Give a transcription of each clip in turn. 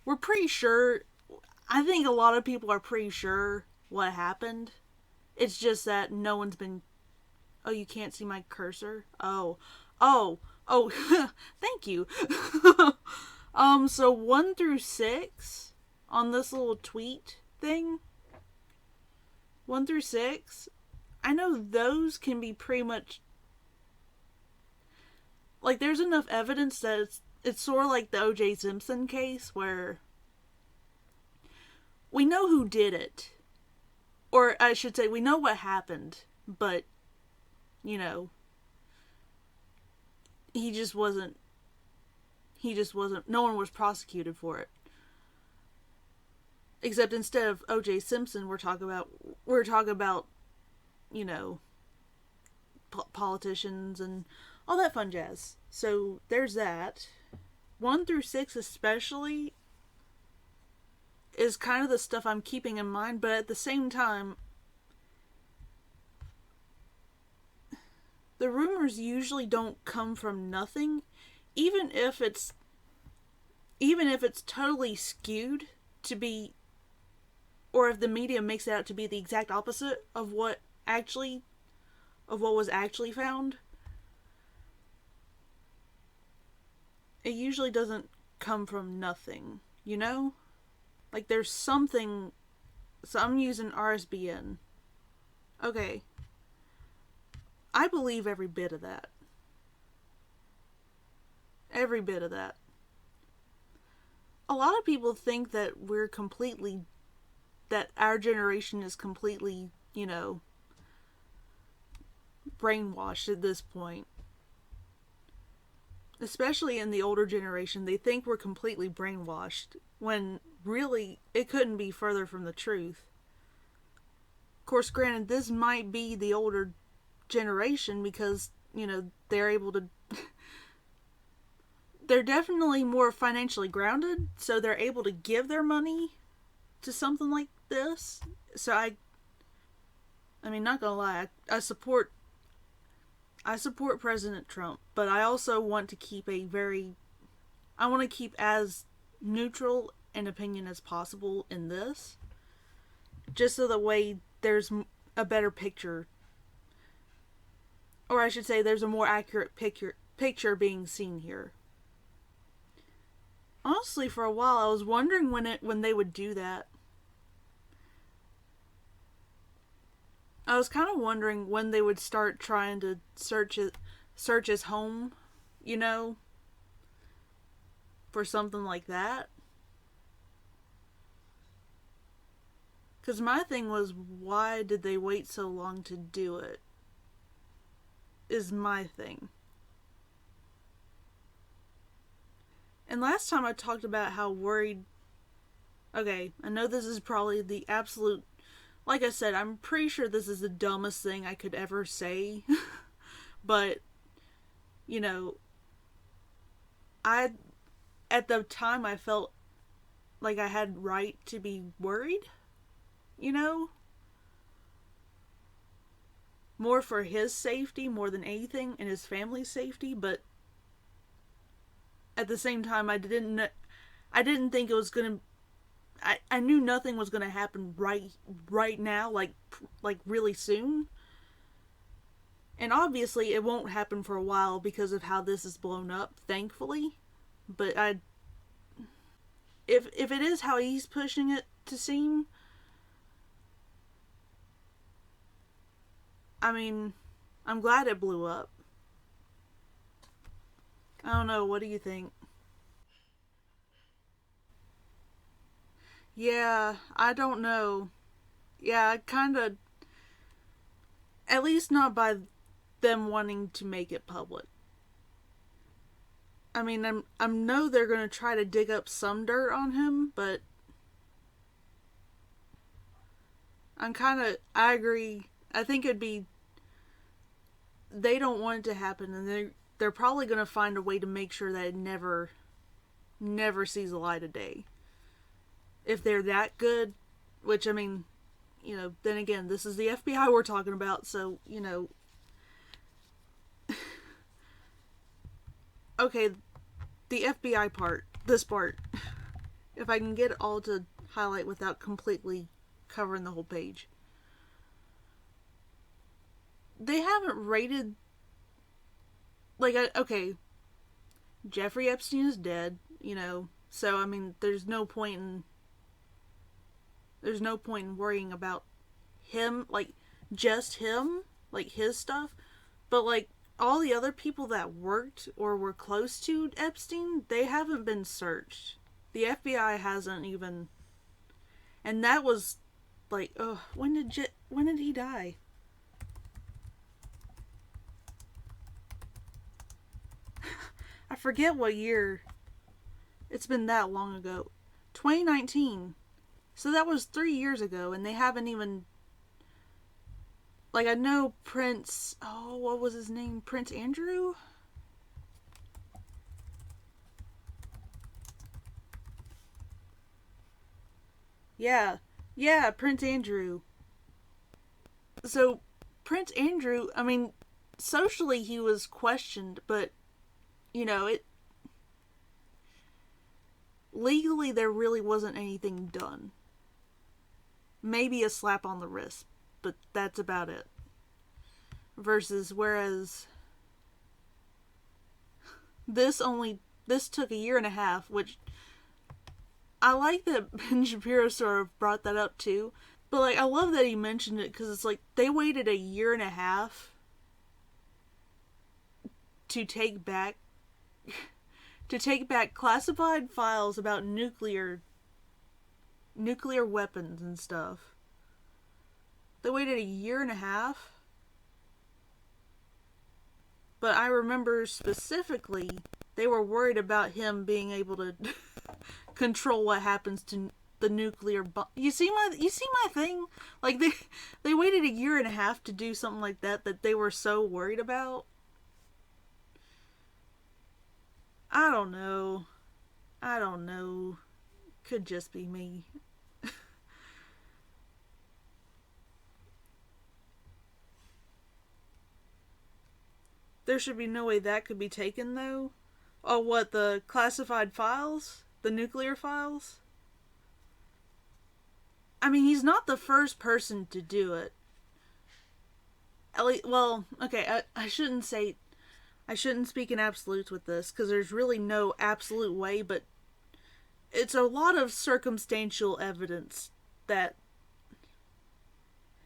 we're pretty sure. I think a lot of people are pretty sure what happened. It's just that no one's been. Oh, you can't see my cursor? Oh, thank you. So 1 through 6 on this little tweet thing, 1 through 6, I know those can be pretty much. Like, there's enough evidence that it's sort of like the O.J. Simpson case where we know who did it. Or I should say, we know what happened, but, you know, he just wasn't. No one was prosecuted for it. Except instead of O.J. Simpson, we're talking about, you know, politicians and all that fun jazz. So there's that. 1 through 6 especially is kind of the stuff I'm keeping in mind, but at the same time, the rumors usually don't come from nothing, even if it's totally skewed to be, or if the media makes it out to be the exact opposite of what was actually found. It usually doesn't come from nothing, you know? Like, there's something. So I'm using RSBN. Okay. I believe every bit of that. Every bit of that. A lot of people think that that our generation is completely, you know, brainwashed at this point. Especially in the older generation, they think we're completely brainwashed, when really it couldn't be further from the truth. Of course, granted, this might be the older generation because, you know, they're able to. They're definitely more financially grounded, so they're able to give their money to something like this. So I mean, not gonna lie, I support President Trump, but I also want to keep I want to keep as neutral an opinion as possible in this, just so that way there's a better picture, or I should say there's a more accurate picture being seen here. Honestly, for a while I was wondering when they would do that. I was kind of wondering when they would start trying to search his home, you know, for something like that. Because my thing was, why did they wait so long to do it? Is my thing. And last time I talked about how worried. Okay, I know this is probably the absolute. Like I said, I'm pretty sure this is the dumbest thing I could ever say. But, you know, at the time I felt like I had right to be worried, you know? More for his safety more than anything, and his family's safety, but at the same time I didn't think it was gonna. I knew nothing was gonna happen right now, like really soon. And obviously it won't happen for a while because of how this is blown up, thankfully. But if it is how he's pushing it to seem, I mean, I'm glad it blew up. I don't know, what do you think? Yeah, I don't know. Yeah, I kinda. At least not by them wanting to make it public. I mean, I know they're gonna try to dig up some dirt on him, but I agree. I think it'd be. They don't want it to happen, and they're probably gonna find a way to make sure that it never sees the light of day. If they're that good, which, I mean, you know, then again, this is the FBI we're talking about, so, you know. Okay, the FBI part, this part. if I can get it all to highlight without completely covering the whole page. They haven't rated, like, okay, Jeffrey Epstein is dead, so I mean, there's no point in worrying about him, like, just him, like, his stuff, but, like, all the other people that worked or were close to Epstein, they haven't been searched. The FBI hasn't even, and that was, like, oh, when did he die? I forget what year. It's been that long ago. 2019. So that was 3 years ago, and they haven't even... Like, I know Prince... Oh, what was his name? Prince Andrew? Yeah. Yeah, Prince Andrew. So, Prince Andrew, I mean, socially he was questioned, but, it... Legally, there really wasn't anything done. Maybe a slap on the wrist, but that's about it. Whereas this took a year and a half, which I like that Ben Shapiro sort of brought that up too. But, like, I love that he mentioned it, because it's like they waited a year and a half to take back classified files about nuclear weapons and stuff. They waited a year and a half. But I remember specifically they were worried about him being able to control what happens to the nuclear bomb. You see my thing? Like, they waited a year and a half to do something like that they were so worried about. I don't know. Could just be me. There should be no way that could be taken, though. Oh, what, the classified files? The nuclear files? I mean, he's not the first person to do it. At least, well, okay, I shouldn't speak in absolutes with this, because there's really no absolute way, but it's a lot of circumstantial evidence that...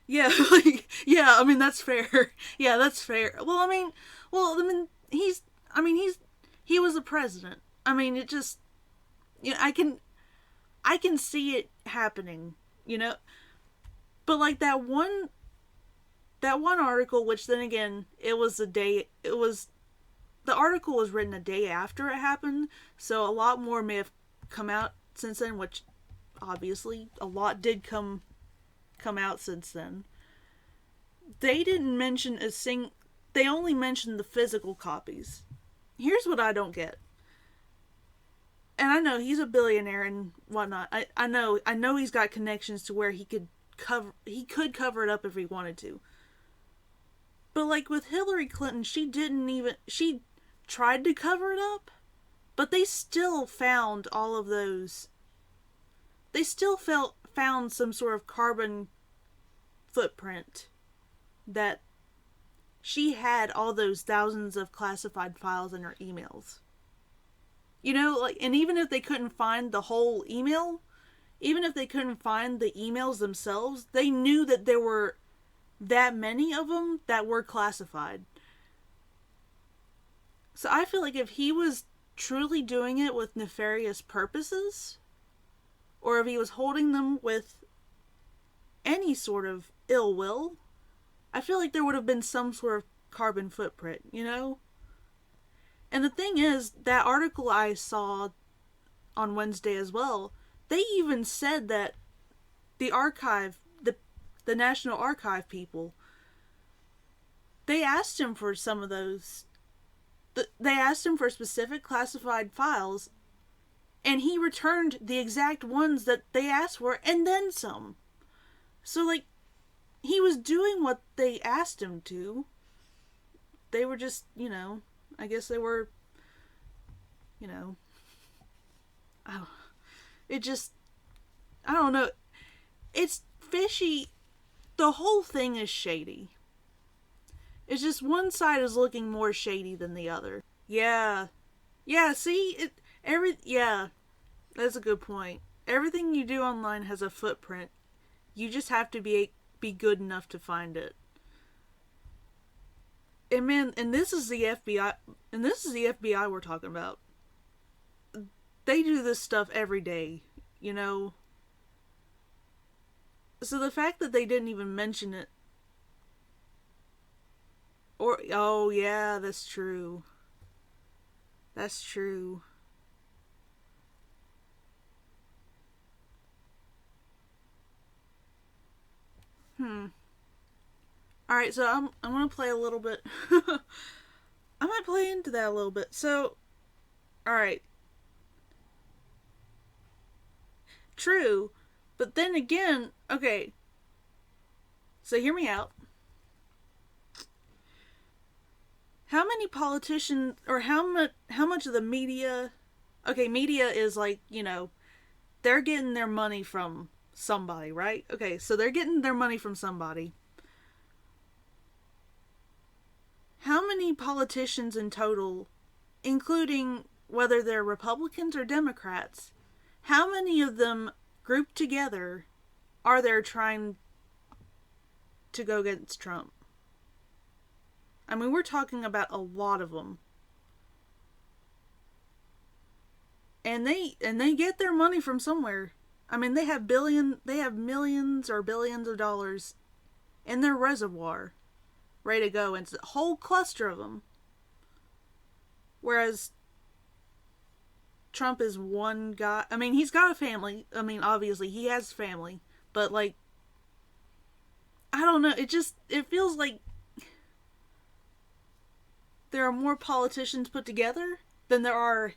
Yeah, like, yeah, I mean, that's fair. Yeah, that's fair. He was a president. I mean, it just, I can see it happening, But, like, that one article, which then again, the article was written a day after it happened, so a lot more may have come out since then, which obviously a lot did come out since then. They didn't mention they only mentioned the physical copies. Here's what I don't get. And I know he's a billionaire and whatnot. I know he's got connections to where he could cover it up if he wanted to. But, like, with Hillary Clinton, she tried to cover it up, but they still found all of those. They still found some sort of carbon footprint that she had all those thousands of classified files in her emails. Like, and even if they couldn't find the whole email, even if they couldn't find the emails themselves, they knew that there were that many of them that were classified. So I feel like if he was truly doing it with nefarious purposes, or if he was holding them with any sort of ill will, I feel like there would have been some sort of carbon footprint, And the thing is, that article I saw on Wednesday as well, they even said that the archive, the National Archive people, they asked him for some of those. They asked him for specific classified files, and he returned the exact ones that they asked for, and then some. So, like, he was doing what they asked him to. They were just, I guess they were, oh. It just, I don't know. It's fishy. The whole thing is shady. It's just one side is looking more shady than the other. Yeah. Yeah, see? Yeah, that's a good point. Everything you do online has a footprint. You just have to be good enough to find it. And man, and this is the FBI, and this is the FBI we're talking about. They do this stuff every day, you know. So the fact that they didn't even mention it, or oh yeah, that's true. That's true. Hmm. All right, so I'm gonna play a little bit. I might play into that a little bit. So, all right, true, but then again, okay. So hear me out. How many politicians, or how much of the media? Okay, media is like, they're getting their money from somebody, right? Okay, so they're getting their money from somebody. How many politicians in total, including whether they're Republicans or Democrats, how many of them grouped together are there trying to go against Trump? I mean, we're talking about a lot of them. And they get their money from somewhere. I mean, they have millions or billions of dollars in their reservoir ready to go. And it's a whole cluster of them. Whereas Trump is one guy. I mean, he's got a family. I mean, obviously he has family, but like, I don't know. It feels like there are more politicians put together than there are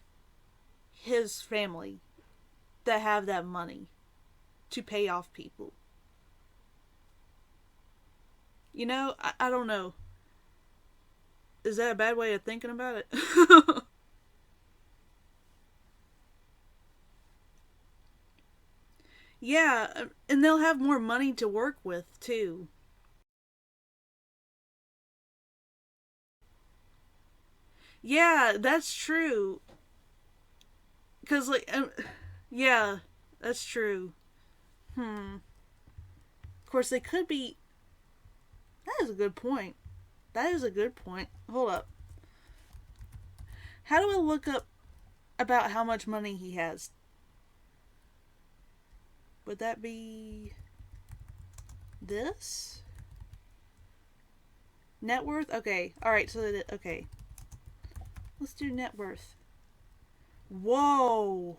his family that have that money to pay off people. I don't know. Is that a bad way of thinking about it? Yeah, and they'll have more money to work with too. Yeah, that's true. Cause like, yeah, that's true. Hmm. Of course, they could be. That is a good point. That is a good point. Hold up. How do I look up about how much money he has? Would that be this? Net worth? Okay. Alright, okay. Let's do net worth. Whoa.